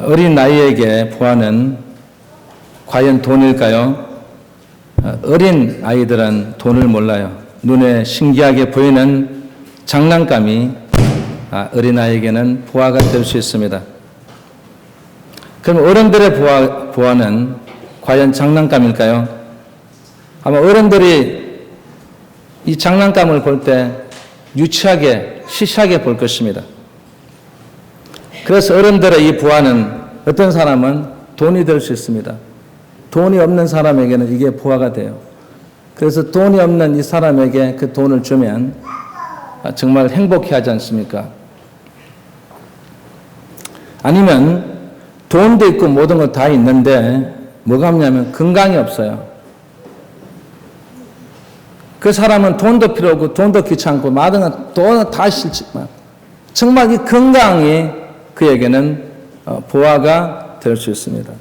어린 나이에게 부활은 과연 돈일까요? 어린 아이들은 돈을 몰라요. 눈에 신기하게 보이는 장난감이 어린아이에게는 부활가 될 수 있습니다. 그럼 어른들의 부활은 과연 장난감일까요? 아마 어른들이 이 장난감을 볼 때 유치하게, 시시하게 볼 것입니다. 그래서 어른들의 이 부활은 어떤 사람은 돈이 될 수 있습니다. 돈이 없는 사람에게는 이게 부활가 돼요. 그래서 돈이 없는 이 사람에게 그 돈을 주면 정말 행복해하지 않습니까? 아니면 돈도 있고 모든 것 다 있는데 뭐가 없냐면 건강이 없어요. 그 사람은 돈도 필요 없고 돈도 귀찮고 모든 돈은 다 싫지만 정말 이 건강이 그에게는 부활가 될 수 있습니다.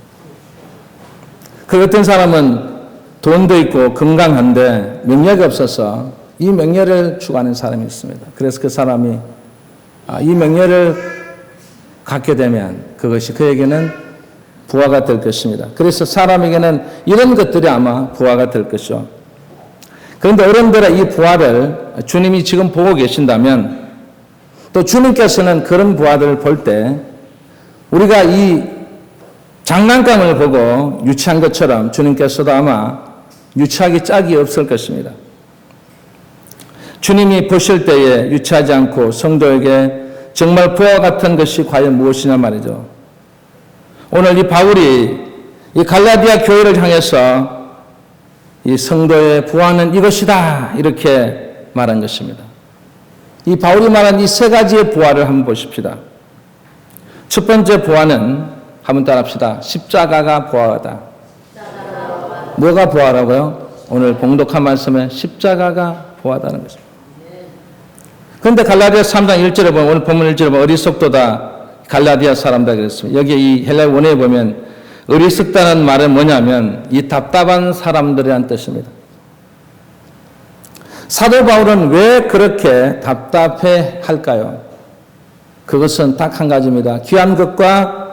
그 어떤 사람은 돈도 있고 건강한데 명예가 없어서 이 명예를 추구하는 사람이 있습니다. 그래서 그 사람이 이 명예를 갖게 되면 그것이 그에게는 부활가 될 것입니다. 그래서 사람에게는 이런 것들이 아마 부활가 될 것이죠. 그런데 어른들의 이 부활을 주님이 지금 보고 계신다면 또 주님께서는 그런 부활을 볼 때 우리가 이 장난감을 보고 유치한 것처럼 주님께서도 아마 유치하기 짝이 없을 것입니다. 주님이 보실 때에 유치하지 않고 성도에게 정말 부활 같은 것이 과연 무엇이냐 말이죠. 오늘 이 바울이 이 갈라디아 교회를 향해서 이 성도의 부활은 이것이다 이렇게 말한 것입니다. 이 바울이 말한 이 세 가지의 부활을 한번 보십시다. 첫 번째 부활은 한번 따라합시다. 십자가가 부활하다. 뭐가 부활하고요? 오늘 봉독한 말씀에 십자가가 부활하다는 것입니다. 그런데 갈라디아 3장 1절에 보면 오늘 본문 1절에 보면 어리석도다 갈라디아 사람다 그랬습니다. 여기 이 헬라 원어에 보면 어리석다는 말은 뭐냐면 이 답답한 사람들이란 뜻입니다. 사도 바울은 왜 그렇게 답답해 할까요? 그것은 딱 한 가지입니다. 귀한 것과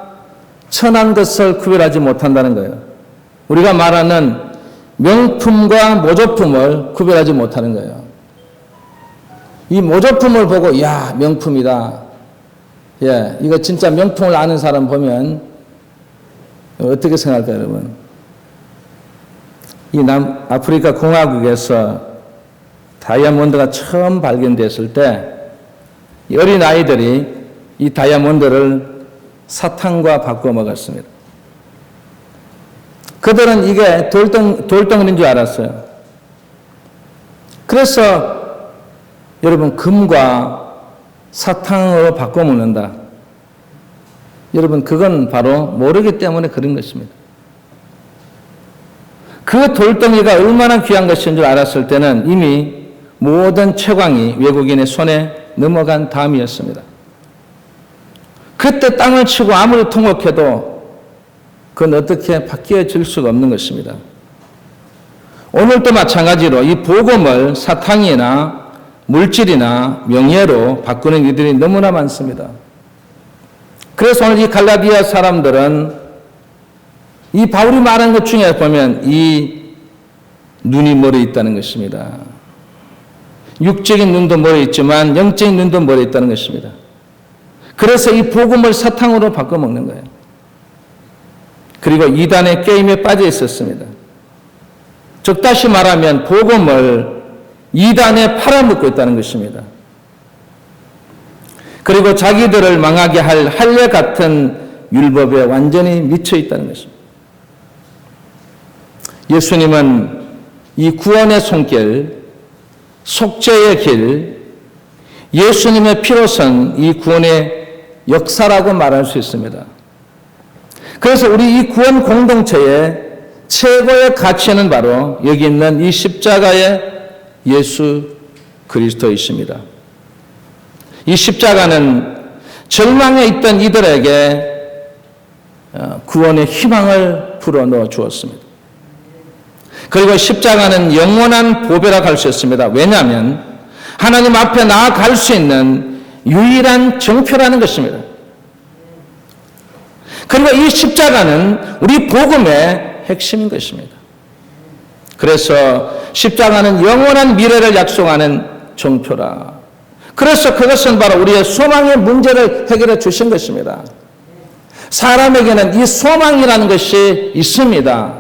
천한 것을 구별하지 못한다는 거예요. 우리가 말하는 명품과 모조품을 구별하지 못하는 거예요. 이 모조품을 보고 야 명품이다. 예, 이거 진짜 명품을 아는 사람 보면 어떻게 생각할까요, 여러분? 이 남아프리카 공화국에서 다이아몬드가 처음 발견됐을 때 이 어린 아이들이 이 다이아몬드를 사탕과 바꿔 먹었습니다. 그들은 이게 돌덩어리인 줄 알았어요. 그래서 여러분 금과 사탕으로 바꿔 먹는다. 여러분 그건 바로 모르기 때문에 그런 것입니다. 그 돌덩이가 얼마나 귀한 것인 줄 알았을 때는 이미 모든 채광이 외국인의 손에 넘어간 다음이었습니다. 그때 땅을 치고 아무리 통곡해도 그건 어떻게 바뀌어질 수가 없는 것입니다. 오늘도 마찬가지로 이 복음을 사탕이나 물질이나 명예로 바꾸는 이들이 너무나 많습니다. 그래서 오늘 이 갈라디아 사람들은 이 바울이 말한 것 중에 보면 이 눈이 멀어 있다는 것입니다. 육적인 눈도 멀어 있지만 영적인 눈도 멀어 있다는 것입니다. 그래서 이 복음을 사탕으로 바꿔 먹는 거예요. 그리고 이단의 게임에 빠져 있었습니다. 즉 다시 말하면 복음을 이단에 팔아먹고 있다는 것입니다. 그리고 자기들을 망하게 할 할례 같은 율법에 완전히 미쳐 있다는 것입니다. 예수님은 이 구원의 손길, 속죄의 길, 예수님의 피로선 이 구원의 역사라고 말할 수 있습니다. 그래서 우리 이 구원 공동체의 최고의 가치는 바로 여기 있는 이 십자가의 예수 그리스도이십니다. 이 십자가는 절망에 있던 이들에게 구원의 희망을 불어넣어 주었습니다. 그리고 십자가는 영원한 보배라고 할 수 있습니다. 왜냐하면 하나님 앞에 나아갈 수 있는 유일한 정표라는 것입니다. 그리고 이 십자가는 우리 복음의 핵심인 것입니다. 그래서 십자가는 영원한 미래를 약속하는 종표라. 그래서 그것은 바로 우리의 소망의 문제를 해결해 주신 것입니다. 사람에게는 이 소망이라는 것이 있습니다.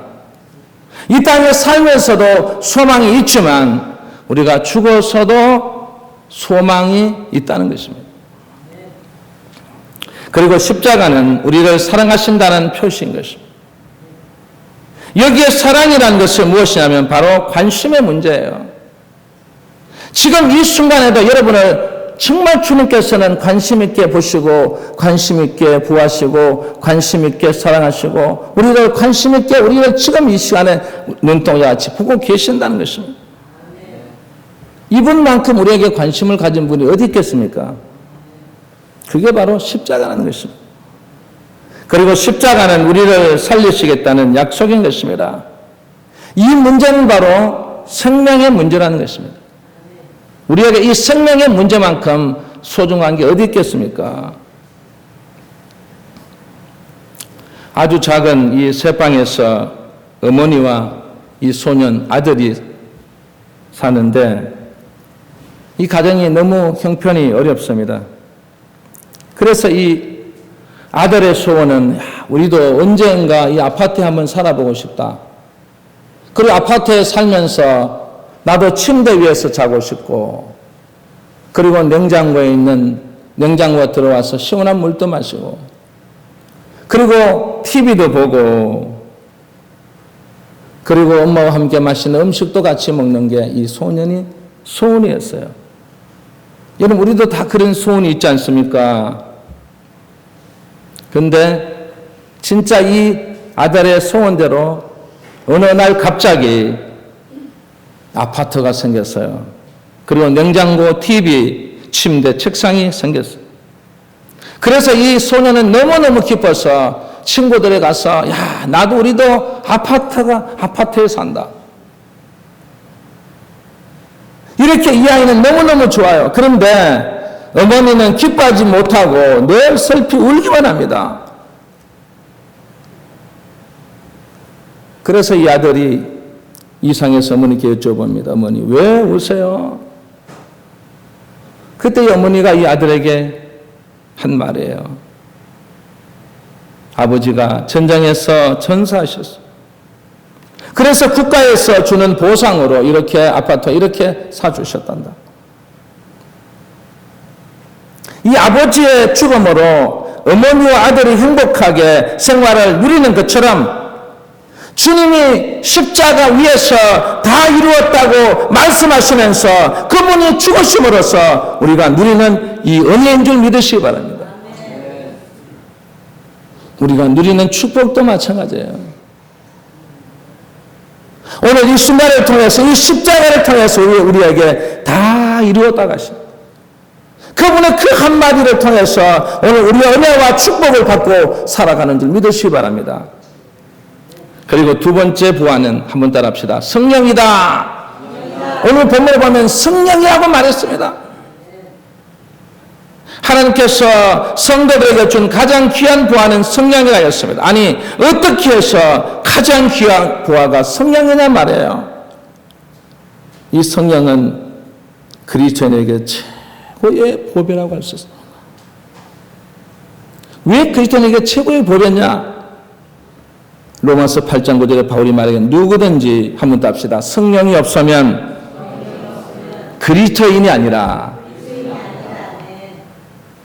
이 땅에 살면서도 소망이 있지만 우리가 죽어서도 소망이 있다는 것입니다. 그리고 십자가는 우리를 사랑하신다는 표시인 것입니다. 여기에 사랑이라는 것은 무엇이냐면 바로 관심의 문제예요. 지금 이 순간에도 여러분을 정말 주님께서는 관심 있게 보시고 관심 있게 보호하시고 관심 있게 사랑하시고 우리를 관심 있게 우리를 지금 이 시간에 눈동자 같이 보고 계신다는 것입니다. 이분만큼 우리에게 관심을 가진 분이 어디 있겠습니까? 그게 바로 십자가라는 것입니다. 그리고 십자가는 우리를 살리시겠다는 약속인 것입니다. 이 문제는 바로 생명의 문제라는 것입니다. 우리에게 이 생명의 문제만큼 소중한 게 어디 있겠습니까? 아주 작은 이 새방에서 어머니와 이 소년 아들이 사는데 이 가정이 너무 형편이 어렵습니다. 그래서 이 아들의 소원은 우리도 언젠가 이 아파트에 한번 살아보고 싶다. 그리고 아파트에 살면서 나도 침대 위에서 자고 싶고 그리고 냉장고에 있는 냉장고에 들어와서 시원한 물도 마시고 그리고 TV도 보고 그리고 엄마와 함께 마시는 음식도 같이 먹는 게 이 소년이 소원이었어요. 여러분 우리도 다 그런 소원이 있지 않습니까? 그런데 진짜 이 아들의 소원대로 어느 날 갑자기 아파트가 생겼어요. 그리고 냉장고, TV, 침대, 책상이 생겼어요. 그래서 이 소년은 너무너무 기뻐서 친구들에 가서 야 나도 우리도 아파트에 산다. 이렇게 이 아이는 너무너무 좋아요. 그런데 어머니는 기뻐하지 못하고 늘 슬피 울기만 합니다. 그래서 이 아들이 이상해서 어머니께 여쭤봅니다. 어머니 왜 우세요? 그때 이 어머니가 이 아들에게 한 말이에요. 아버지가 전장에서 전사하셨어요. 그래서 국가에서 주는 보상으로 이렇게 아파트 이렇게 사주셨단다. 이 아버지의 죽음으로 어머니와 아들이 행복하게 생활을 누리는 것처럼 주님이 십자가 위에서 다 이루었다고 말씀하시면서 그분이 죽으심으로써 우리가 누리는 이 은혜인 줄 믿으시기 바랍니다. 우리가 누리는 축복도 마찬가지예요. 오늘 이 순간을 통해서 이 십자가를 통해서 우리에게 다 이루었다 가십니다. 그분의 그 한마디를 통해서 오늘 우리의 은혜와 축복을 받고 살아가는 줄 믿으시기 바랍니다. 그리고 두 번째 부활은 한번 따라합시다. 성령이다. 오늘 본문을 보면 성령이라고 말했습니다. 하나님께서 성도들에게 준 가장 귀한 부활은 성령이라였습니다. 아니 어떻게 해서 가장 귀한 부활가 성령이냐 말이에요. 이 성령은 그리스도인에게 최고의 보배라고 할 수 있습니다. 왜 그리스도인에게 최고의 보배냐? 로마서 8장 9절에 바울이 말하기에 누구든지 한번 답시다. 성령이 없으면 그리스도인이 아니라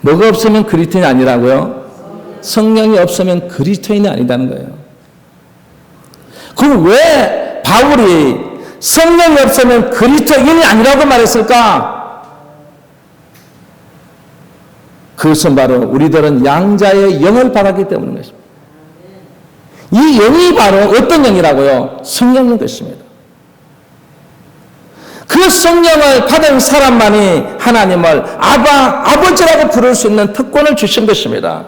뭐가 없으면 그리스도인이 아니라고요? 성령이 없으면 그리스도인이 아니다는 거예요. 그럼 왜 바울이 성령이 없으면 그리스도인이 아니라고 말했을까? 그것은 바로 우리들은 양자의 영을 받았기 때문인 것입니다. 이 영이 바로 어떤 영이라고요? 성령인 것입니다. 그 성령을 받은 사람만이 하나님을 아버지라고 부를 수 있는 특권을 주신 것입니다.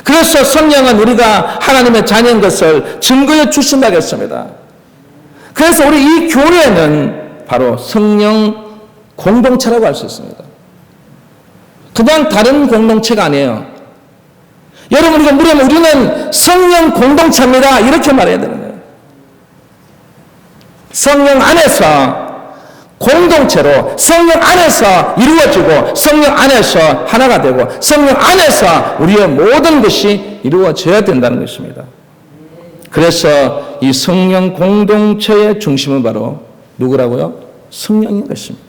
그래서 성령은 우리가 하나님의 자녀인 것을 증거해 주신다고 했습니다. 그래서 우리 이 교회는 바로 성령 공동체라고 할 수 있습니다. 그냥 다른 공동체가 아니에요. 여러분, 우리가 물으면 우리는 성령 공동체입니다. 이렇게 말해야 되는 거예요. 성령 안에서 공동체로, 성령 안에서 이루어지고, 성령 안에서 하나가 되고, 성령 안에서 우리의 모든 것이 이루어져야 된다는 것입니다. 그래서 이 성령 공동체의 중심은 바로 누구라고요? 성령인 것입니다.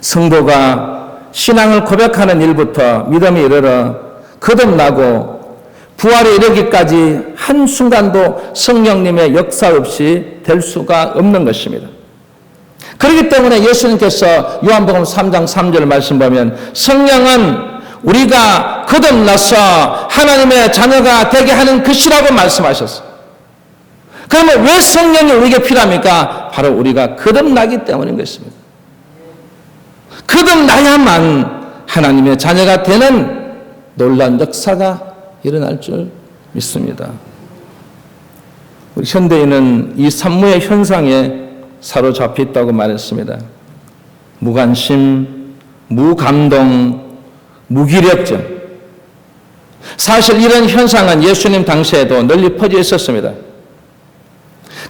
성도가 신앙을 고백하는 일부터 믿음에 이르러 거듭나고 부활에 이르기까지 한순간도 성령님의 역사 없이 될 수가 없는 것입니다. 그렇기 때문에 예수님께서 요한복음 3장 3절 말씀 보면 성령은 우리가 거듭나서 하나님의 자녀가 되게 하는 것이라고 말씀하셨어요. 그러면 왜 성령이 우리에게 필요합니까? 바로 우리가 거듭나기 때문인 것입니다. 거듭나야만 하나님의 자녀가 되는 놀라운 역사가 일어날 줄 믿습니다. 우리 현대인은 이 산무의 현상에 사로잡혀 있다고 말했습니다. 무관심, 무감동, 무기력증. 사실 이런 현상은 예수님 당시에도 널리 퍼져 있었습니다.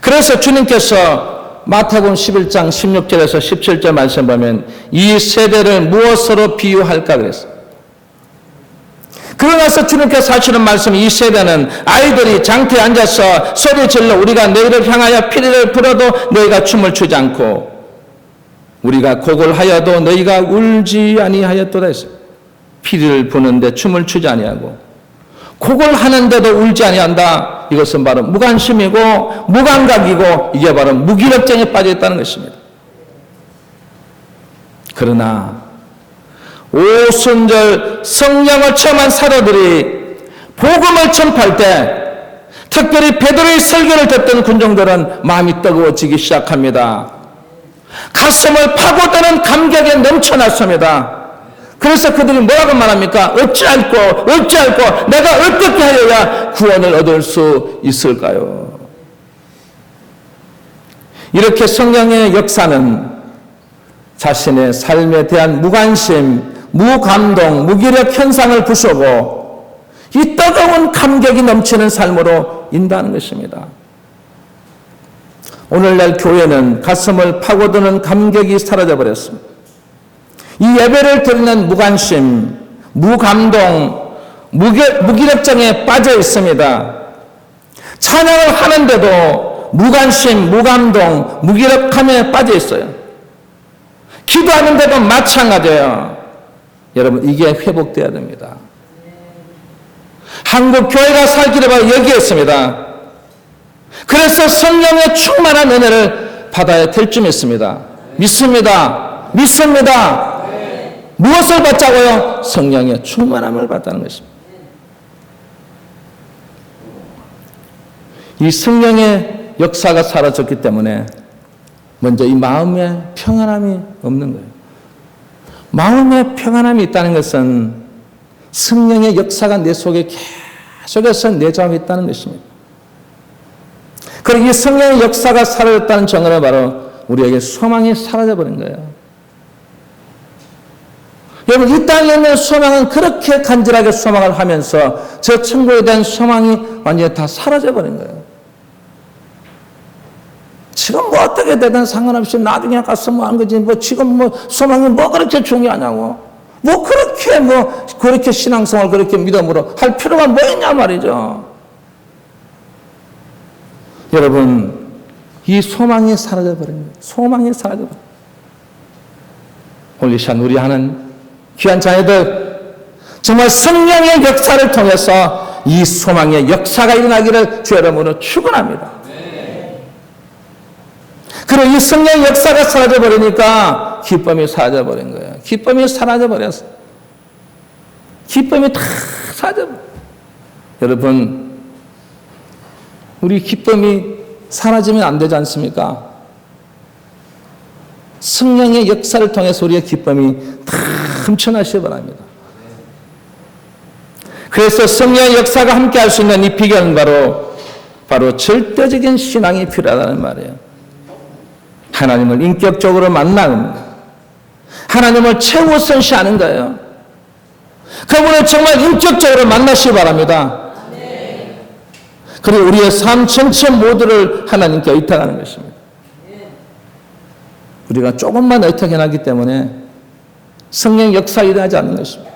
그래서 주님께서 마태복음 11장 16절에서 17절 말씀 보면 이 세대를 무엇으로 비유할까 그랬어요. 그러고 나서 주님께서 하시는 말씀, 이 세대는 아이들이 장터에 앉아서 소리 질러 우리가 너희를 향하여 피리를 불어도 너희가 춤을 추지 않고 우리가 곡을 하여도 너희가 울지 아니하였도다 했어요. 피리를 부는데 춤을 추지 아니하고 곡을 하는데도 울지 아니한다. 이것은 바로 무관심이고 무감각이고 이게 바로 무기력증에 빠져 있다는 것입니다. 그러나 오순절 성령을 체험한 사도들이 복음을 전파할 때 특별히 베드로의 설교를 듣던 군중들은 마음이 뜨거워지기 시작합니다. 가슴을 파고드는 감격에 넘쳐났습니다. 그래서 그들이 뭐라고 말합니까? 어찌할꼬 내가 어떻게 하여야 구원을 얻을 수 있을까요? 이렇게 성령의 역사는 자신의 삶에 대한 무관심, 무감동, 무기력 현상을 부수고 이 뜨거운 감격이 넘치는 삶으로 인도하는 것입니다. 오늘날 교회는 가슴을 파고드는 감격이 사라져버렸습니다. 이 예배를 드리는 무관심, 무감동, 무기력증에 빠져 있습니다. 찬양을 하는데도 무관심, 무감동, 무기력함에 빠져 있어요. 기도하는데도 마찬가지예요. 여러분, 이게 회복돼야 됩니다. 한국 교회가 살기를 바로 여기에 있습니다. 그래서 성령의 충만한 은혜를 받아야 될 줄 믿습니다. 믿습니다. 무엇을 받자고요? 성령의 충만함을 받다는 것입니다. 이 성령의 역사가 사라졌기 때문에 먼저 이 마음에 평안함이 없는 거예요. 마음에 평안함이 있다는 것은 성령의 역사가 내 속에 계속해서 내주하고 있다는 것입니다. 그리고 이 성령의 역사가 사라졌다는 증거는 바로 우리에게 소망이 사라져버린 거예요. 여러분, 이 땅에 있는 소망은 그렇게 간절하게 소망을 하면서 저 천국에 대한 소망이 완전히 다 사라져버린 거예요. 지금 뭐 어떻게 되든 상관없이 나중에 가서 뭐 하는 거지. 뭐 지금 뭐 소망이 뭐 그렇게 중요하냐고. 뭐 그렇게 신앙생활 그렇게 믿음으로 할 필요가 뭐 있냐 말이죠. 여러분, 이 소망이 사라져버린 거예요. 소망이 사라져버린 거예요. 오늘 이 시간 우리 하는 귀한 자녀들, 정말 성령의 역사를 통해서 이 소망의 역사가 일어나기를 주 여러분으로 축원합니다. 그리고 이 성령의 역사가 사라져버리니까 기쁨이 사라져버린 거예요. 기쁨이 사라져버렸어요. 기쁨이 다 사라져버렸어요. 여러분, 우리 기쁨이 사라지면 안 되지 않습니까? 성령의 역사를 통해서 우리의 기쁨이 다 훔쳐나시기 바랍니다. 그래서 성령의 역사가 함께 할 수 있는 이 비결은 바로 절대적인 신앙이 필요하다는 말이에요. 하나님을 인격적으로 만나는 거예요. 하나님을 최우선시하는 거예요. 그분을 정말 인격적으로 만나시기 바랍니다. 그리고 우리의 삶 전체 모두를 하나님께 의탁하는 것입니다. 우리가 조금만 의탁해놨기 때문에 성령 역사 일어나지 않는 것입니다.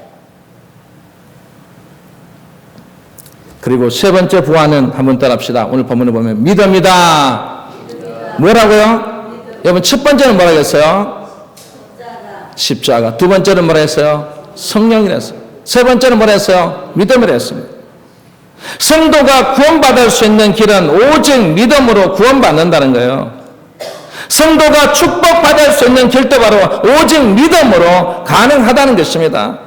그리고 세 번째 부활은 한번 따라합시다. 오늘 본문을 보면 믿음이다. 뭐라고요? 여러분 첫 번째는 뭐라고 했어요? 십자가. 두 번째는 뭐라 했어요? 성령이라 했어요. 세 번째는 뭐라 했어요? 믿음이라 했습니다. 성도가 구원받을 수 있는 길은 오직 믿음으로 구원받는다는 거예요. 성도가 축복받을 수 있는 길도 바로 오직 믿음으로 가능하다는 것입니다.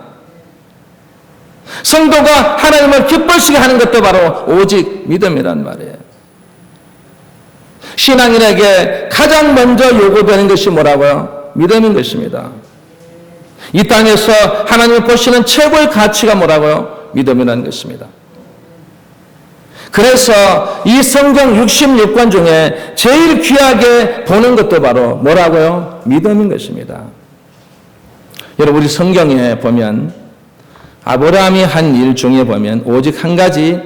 성도가 하나님을 기쁘시게 하는 것도 바로 오직 믿음이란 말이에요. 신앙인에게 가장 먼저 요구되는 것이 뭐라고요? 믿음인 것입니다. 이 땅에서 하나님이 보시는 최고의 가치가 뭐라고요? 믿음이라는 것입니다. 그래서 이 성경 66권 중에 제일 귀하게 보는 것도 바로 뭐라고요? 믿음인 것입니다. 여러분 우리 성경에 보면 아브라함이 한 일 중에 보면 오직 한 가지,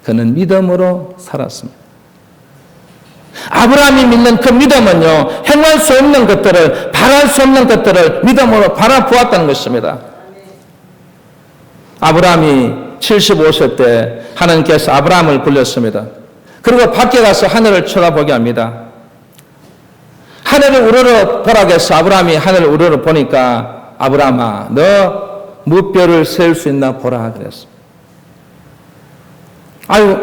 그는 믿음으로 살았습니다. 아브라함이 믿는 그 믿음은요, 행할 수 없는 것들을, 바랄 수 없는 것들을 믿음으로 바라보았다는 것입니다. 아브라함이 75세 때 하나님께서 아브라함을 불렀습니다. 그리고 밖에 가서 하늘을 쳐다보게 합니다. 하늘을 우러러 보라고 해서 아브라함이 하늘을 우러러 보니까 아브라함아, 너 무뼈를 세울 수 있나 보라 그랬습니다. 아유,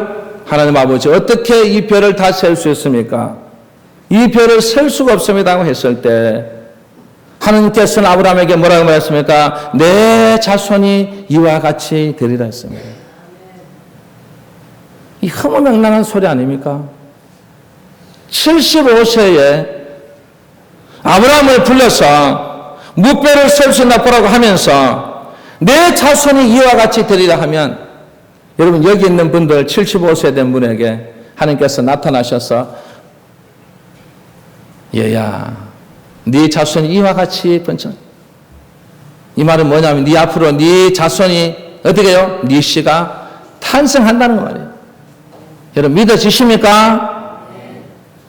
하나님 아버지 어떻게 이 별을 다 세울 수 있습니까? 이 별을 셀 수가 없습니다 했을 때 하나님께서는 아브라함에게 뭐라고 말했습니까? 내 자손이 이와 같이 되리라 했습니다. 이 허무맹랑한 소리 아닙니까? 75세에 아브라함을 불러서 무뼈를 셀 수 있나 보라고 하면서 내 자손이 이와 같이 되리라 하면, 여러분 여기 있는 분들 75세 된 분에게 하나님께서 나타나셔서 얘야 네 자손이 이와 같이 번창. 이 말은 뭐냐면 네 앞으로 네 자손이 어떻게 해요? 네 씨가 탄생한다는 거 말이에요. 여러분 믿어지십니까?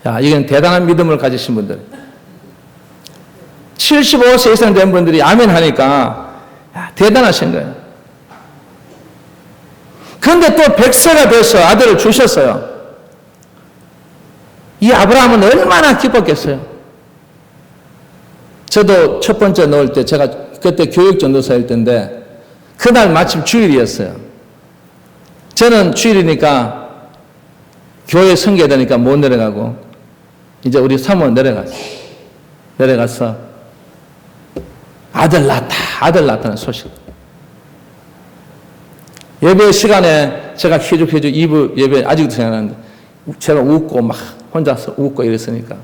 야, 이건 대단한 믿음을 가지신 분들. 75세 이상 된 분들이 아멘 하니까 야, 대단하신 거예요. 그런데 또 100세가 돼서 아들을 주셨어요. 이 아브라함은 얼마나 기뻤겠어요. 저도 첫 번째 넣을 때 제가 그때 교육전도사일 때인데 그날 마침 주일이었어요. 저는 주일이니까 교회 성계되니까 못 내려가고 이제 우리 사모 내려가서 아들 낳았다는 소식. 예배 시간에 제가 휘죽휘죽 2부 예배 아직도 생각나는데 제가 웃고 막 혼자서 웃고 이랬으니까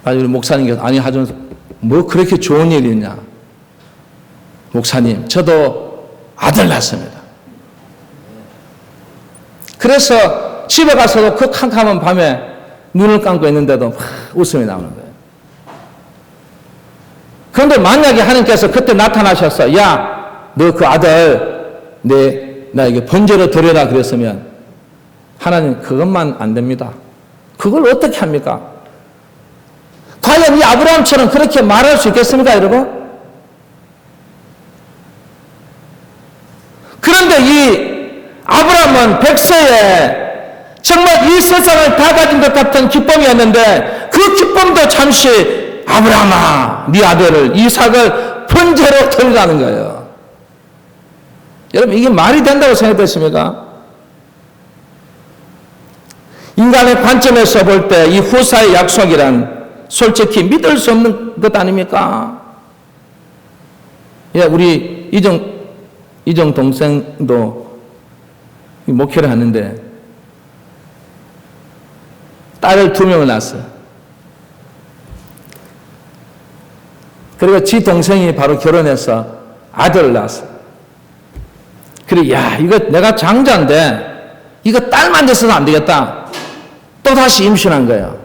우리 목사님께서 아니 하전서 뭐 그렇게 좋은 일이 있냐. 목사님 저도 아들 낳았습니다. 그래서 집에 가서도 그 캄캄한 밤에 눈을 감고 있는데도 막 웃음이 나오는 거예요. 그런데 만약에 하나님께서 그때 나타나셔서 야 너 그 아들 나에게 번제로 드려라 그랬으면 하나님 그것만 안 됩니다. 그걸 어떻게 합니까? 과연 이 아브라함처럼 그렇게 말할 수 있겠습니까 여러분? 그런데 이 아브라함은 100세에 정말 이 세상을 다 가진 것 같은 기쁨이었는데 그 기쁨도 잠시 아브라함아 네 아들을 이삭을 번제로 드리라는 거예요. 여러분 이게 말이 된다고 생각되십니까? 인간의 관점에서 볼 때 이 후사의 약속이란 솔직히 믿을 수 없는 것 아닙니까? 예, 우리 이정 동생도 목회를 하는데 딸을 2명을 낳았어요. 그리고 지 동생이 바로 결혼해서 아들을 낳았어요. 그래, 야, 이거 내가 장자인데, 이거 딸만 됐어도 안 되겠다. 또 다시 임신한 거예요.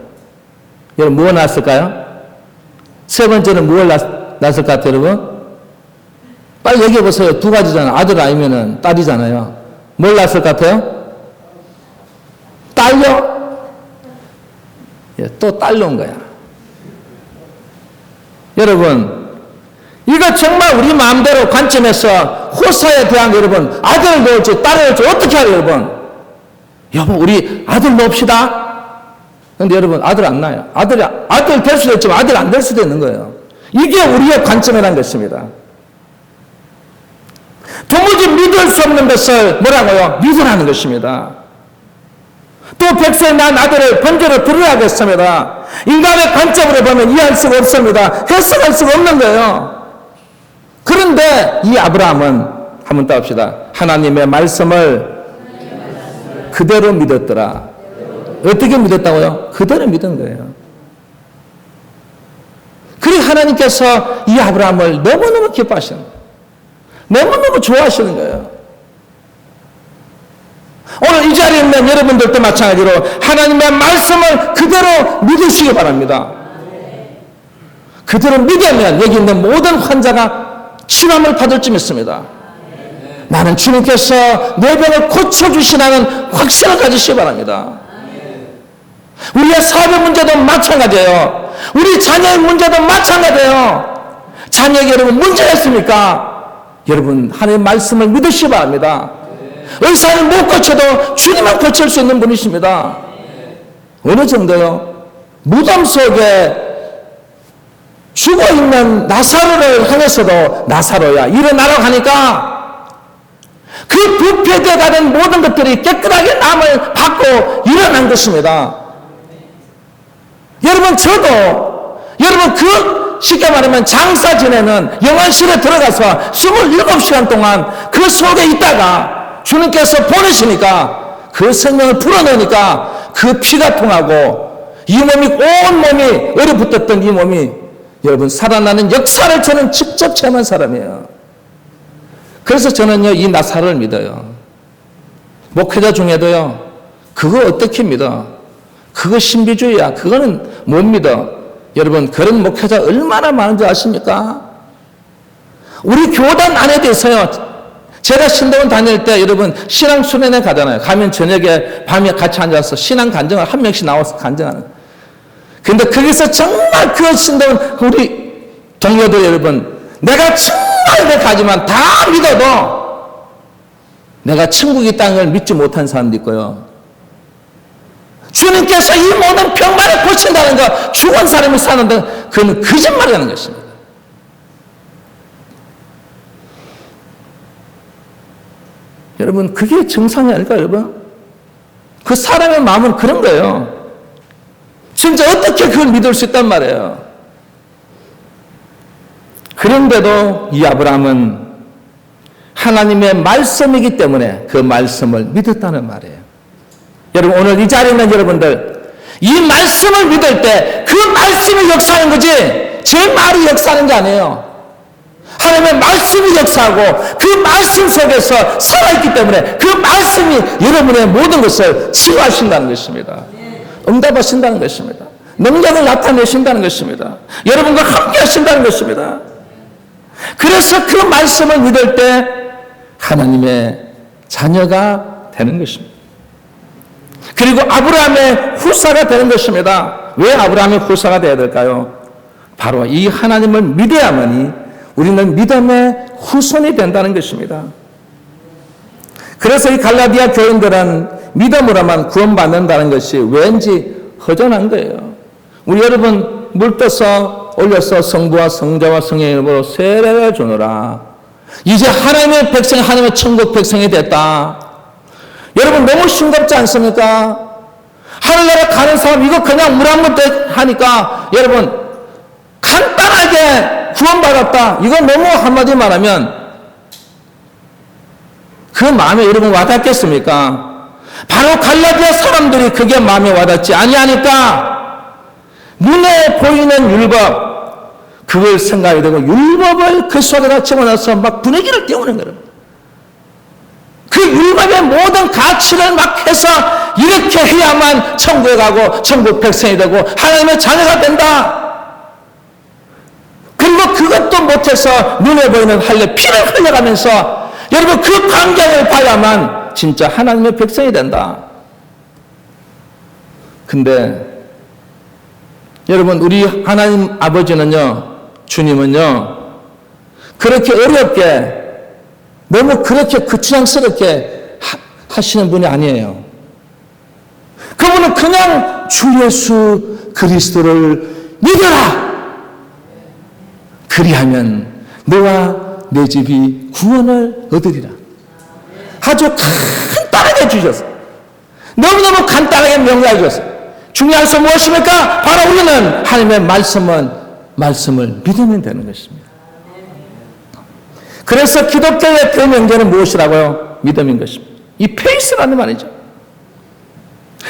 여러분, 무엇 낳았을까요? 세 번째는 무엇 낳았을 것 같아요, 여러분? 빨리 얘기해 보세요. 두 가지잖아요. 아들 아니면은 딸이잖아요. 뭘 낳았을 것 같아요? 딸요? 예, 또 딸 놓은 거야. 여러분, 이거 정말 우리 마음대로 관점에서 후사에 대한 여러분, 아들을 놓을지 딸을 놓을지 어떻게 하요 여러분? 여보, 우리 아들 놓읍시다. 근데 여러분, 아들 안 낳아요. 아들 될 수도 있지만 아들 안 될 수도 있는 거예요. 이게 우리의 관점이라는 것입니다. 도무지 믿을 수 없는 것을 뭐라고요? 믿으라는 것입니다. 또 백성이 낳은 아들을 번제로 드려야겠습니다. 인간의 관점으로 보면 이해할 수가 없습니다. 해석할 수가 없는 거예요. 그런데 이 아브라함은 한번 따봅시다. 하나님의 말씀을 그대로 믿었더라. 어떻게 믿었다고요? 그대로 믿은 거예요. 그리고 하나님께서 이 아브라함을 너무너무 기뻐하시는 거예요. 너무너무 좋아하시는 거예요. 오늘 이 자리에 있는 여러분들도 마찬가지로 하나님의 말씀을 그대로 믿으시기 바랍니다. 그대로 믿으면 여기 있는 모든 환자가 치료함을 받을 줄 믿습니다. 나는 주님께서 내 병을 고쳐주시라는 확신을 가지시기 바랍니다. 우리의 사업의 문제도 마찬가지예요. 우리 자녀의 문제도 마찬가지예요. 자녀에게 여러분 문제가 있습니까? 여러분 하나님의 말씀을 믿으시기 바랍니다. 의사는 못 고쳐도 주님만 고칠 수 있는 분이십니다. 어느 정도요? 무덤 속에 죽어있는 나사로를 향해서도 나사로야 일어나라고 하니까 그 부패되어 가는 모든 것들이 깨끗하게 남을 받고 일어난 것입니다. 여러분 저도 여러분 그 쉽게 말하면 장사 지내는 영안실에 들어가서 27시간 동안 그 속에 있다가 주님께서 보내시니까 그 생명을 풀어내니까 그 피가 통하고 이 몸이 온 몸이 얼어붙었던 이 몸이 여러분 살아나는 역사를 저는 직접 체험한 사람이에요. 그래서 저는요 이 나사를 믿어요. 목회자 중에도요 그거 어떻게 믿어? 그거 신비주의야. 그거는 못 믿어. 여러분 그런 목회자 얼마나 많은지 아십니까? 우리 교단 안에 대해서요 제가 신대원 다닐 때 여러분 신앙 수련회 가잖아요. 가면 저녁에 밤에 같이 앉아서 신앙 간증을 한 명씩 나와서 간증하는 거예요. 근데 거기서 정말 그 신대원 우리 동료들 여러분 내가 정말 가지만 다 믿어도 내가 천국이 있다는 걸 믿지 못한 사람도 있고요. 주님께서 이 모든 병만을 고친다는 거 죽은 사람이 사는데 그건 거짓말이라는 것입니다. 여러분 그게 정상이 아닐까요 여러분? 그 사람의 마음은 그런 거예요. 진짜 어떻게 그걸 믿을 수 있단 말이에요. 그런데도 이 아브라함은 하나님의 말씀이기 때문에 그 말씀을 믿었다는 말이에요. 여러분 오늘 이 자리에 있는 여러분들 이 말씀을 믿을 때 그 말씀이 역사하는 거지 제 말이 역사하는 게 아니에요. 하나님의 말씀이 역사하고 그 말씀 속에서 살아있기 때문에 그 말씀이 여러분의 모든 것을 치유하신다는 것입니다. 응답하신다는 것입니다. 능력을 나타내신다는 것입니다. 여러분과 함께 하신다는 것입니다. 그래서 그 말씀을 믿을 때 하나님의 자녀가 되는 것입니다. 그리고 아브라함의 후사가 되는 것입니다. 왜 아브라함의 후사가 되어야 될까요? 바로 이 하나님을 믿어야만이 우리는 믿음의 후손이 된다는 것입니다. 그래서 이 갈라디아 교인들은 믿음으로만 구원받는다는 것이 왠지 허전한 거예요. 우리 여러분 물 떠서 올려서 성부와 성자와 성령의 이름으로 세례를 주노라. 이제 하나님의 백성이 하나님의 천국 백성이 됐다. 여러분 너무 싱겁지 않습니까? 하늘나라 가는 사람 이거 그냥 물 한 번 하니까 여러분 간단하게 구원받았다. 이거 너무 한마디 말하면 그 마음에 여러분 와닿겠습니까? 바로 갈라디아 사람들이 그게 마음에 와닿지 아니하니까 눈에 보이는 율법 그걸 생각이 되고 율법을 그 속에다 집어넣어서 막 분위기를 띄우는 거예요. 그 율법의 모든 가치를 막 해서 이렇게 해야만 천국에 가고 천국 백성이 되고 하나님의 자녀가 된다. 그리고 그리고 그것도 못해서 눈에 보이는 할례 피를 흘려가면서 여러분 그 광경을 봐야만 진짜 하나님의 백성이 된다. 근데 여러분 우리 하나님 아버지는요, 주님은요, 그렇게 어렵게 너무 그렇게 거추장스럽게 하시는 분이 아니에요. 그분은 그냥 주 예수 그리스도를 믿어라. 그리하면 너와 내 집이 구원을 얻으리라. 아주 간단하게 주셨어요. 너무너무 간단하게 명료하게 주셨어요. 중요한 것은 무엇입니까? 바로 우리는 하나님의 말씀을 믿으면 되는 것입니다. 그래서 기독교의 대명제는 무엇이라고요? 믿음인 것입니다. 이 페이스라는 말이죠.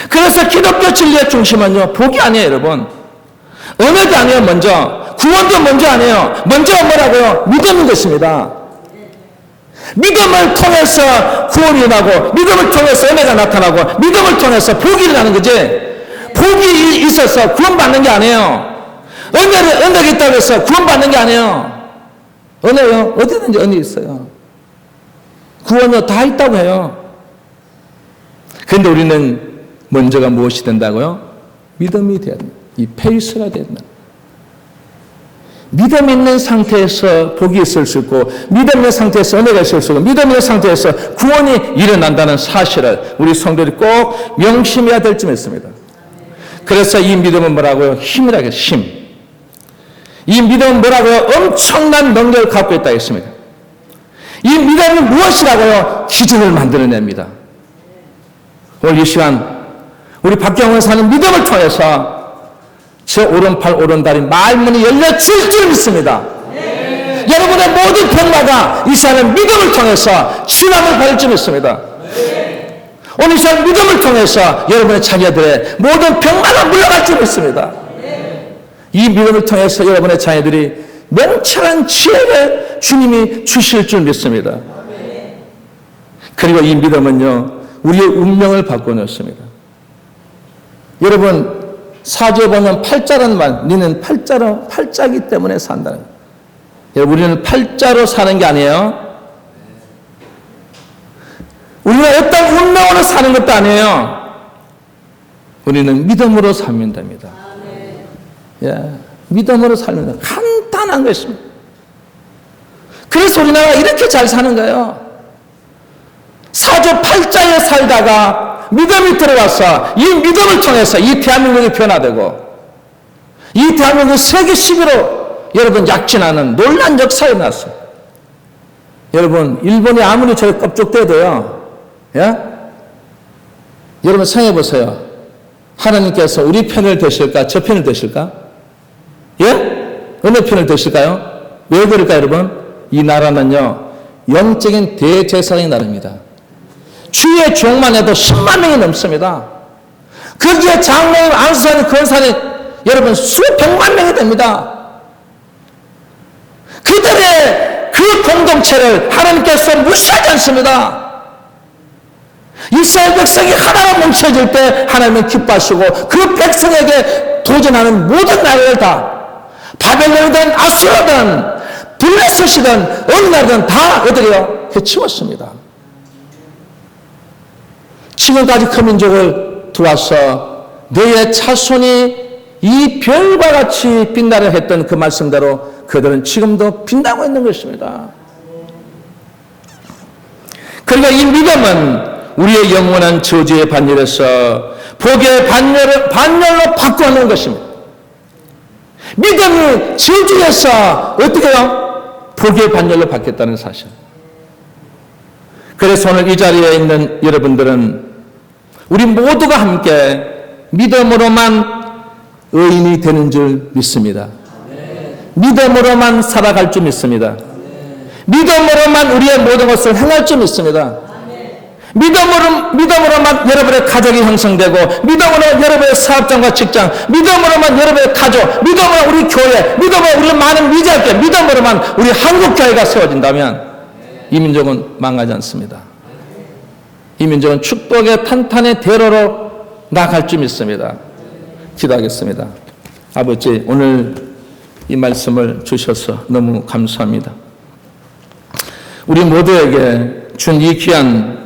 그래서 기독교 진리의 중심은요, 복이 아니에요, 여러분. 언어도 아니에요, 먼저. 구원도 먼저 아니에요. 먼저 뭐라고요? 믿음인 것입니다. 믿음을 통해서 구원이 나고, 믿음을 통해서 은혜가 나타나고, 믿음을 통해서 복이 일어나는 거지. 복이 있어서 구원받는 게 아니에요. 은혜가 있다고 해서 구원받는 게 아니에요. 은혜요? 어디든지 은혜 있어요. 구원요? 다 있다고 해요. 그런데 우리는 먼저가 무엇이 된다고요? 믿음이 돼야 된다. 이 페이스가 된다. 믿음 있는 상태에서 복이 있을 수 있고, 믿음 있는 상태에서 은혜가 있을 수 있고, 믿음 있는 상태에서 구원이 일어난다는 사실을 우리 성도들이 꼭 명심해야 될 점 있습니다. 그래서 이 믿음은 뭐라고요? 힘이라고 해요. 힘. 이 믿음은 뭐라고요? 엄청난 능력을 갖고 있다 했습니다. 이 믿음이 무엇이라고요? 기적을 만들어냅니다. 오늘 이 시간 우리 박경원 사는 믿음을 통해서 제 오른팔 오른다리 말문이 열려질 줄 믿습니다. 네. 여러분의 모든 병마다 이 시간은 믿음을 통해서 치유함을 받을 줄 믿습니다. 네. 오늘 이 시간 믿음을 통해서 여러분의 자녀들의 모든 병마다 물러갈 줄 믿습니다. 네. 이 믿음을 통해서 여러분의 자녀들이 명철한 지혜를 주님이 주실 줄 믿습니다. 네. 그리고 이 믿음은요, 우리의 운명을 바꿔놓습니다. 여러분, 사주에 보면 팔자라는 말, 너는 팔자이기 때문에 산다는 거예요. 여러분, 우리는 팔자로 사는 게 아니에요. 우리는 어떤 운명으로 사는 것도 아니에요. 우리는 믿음으로 살면 됩니다. 예, 믿음으로 살면 됩니다. 간단한 것입니다. 그래서 우리나라가 이렇게 잘 사는 거예요. 사주 팔자에 살다가 믿음이 들어와서 이 믿음을 통해서 이 대한민국이 변화되고 이 대한민국이 세계 10위로 여러분 약진하는 놀란 역사가 났어요. 여러분, 일본이 아무리 저희 껍죽대도요, 예? 여러분 생각해 보세요. 하나님께서 우리 편을 드실까, 저 편을 드실까? 예? 어느 편을 드실까요? 왜 그럴까요, 여러분? 이 나라는요, 영적인 대제사장의 나라입니다. 주의 종만 해도 10만 명이 넘습니다. 거기에 장로님, 안수사님, 권사님, 여러분 수백만 명이 됩니다. 그들의 그 공동체를 하나님께서 무시하지 않습니다. 이스라엘 백성이 하나로 뭉쳐질 때 하나님은 기뻐하시고 그 백성에게 도전하는 모든 나라를 다 바벨론이든 아수르든 블레셋이든 어느 나라든 다 어디래요? 해치웠습니다. 지금까지 그 민족을 두어서 너의 자손이 이 별과 같이 빛나려 했던 그 말씀대로 그들은 지금도 빛나고 있는 것입니다. 그러니까 이 믿음은 우리의 영원한 저주의 반열에서 복의 반열로 바꾸는 것입니다. 믿음이 저주에서 어떻게 해요? 복의 반열로 바뀌었다는 사실. 그래서 오늘 이 자리에 있는 여러분들은 우리 모두가 함께 믿음으로만 의인이 되는 줄 믿습니다. 믿음으로만 살아갈 줄 믿습니다. 믿음으로만 우리의 모든 것을 행할 줄 믿습니다. 믿음으로만 여러분의 가족이 형성되고, 믿음으로 여러분의 사업장과 직장, 믿음으로만 여러분의 가족, 믿음으로 우리 교회, 믿음으로 우리 많은 미자교회, 믿음으로만 우리 한국교회가 세워진다면 이 민족은 망하지 않습니다. 이 민족은 축복의 탄탄의 대로로 나갈 줄 믿습니다. 기도하겠습니다. 아버지, 오늘 이 말씀을 주셔서 너무 감사합니다. 우리 모두에게 준 이 귀한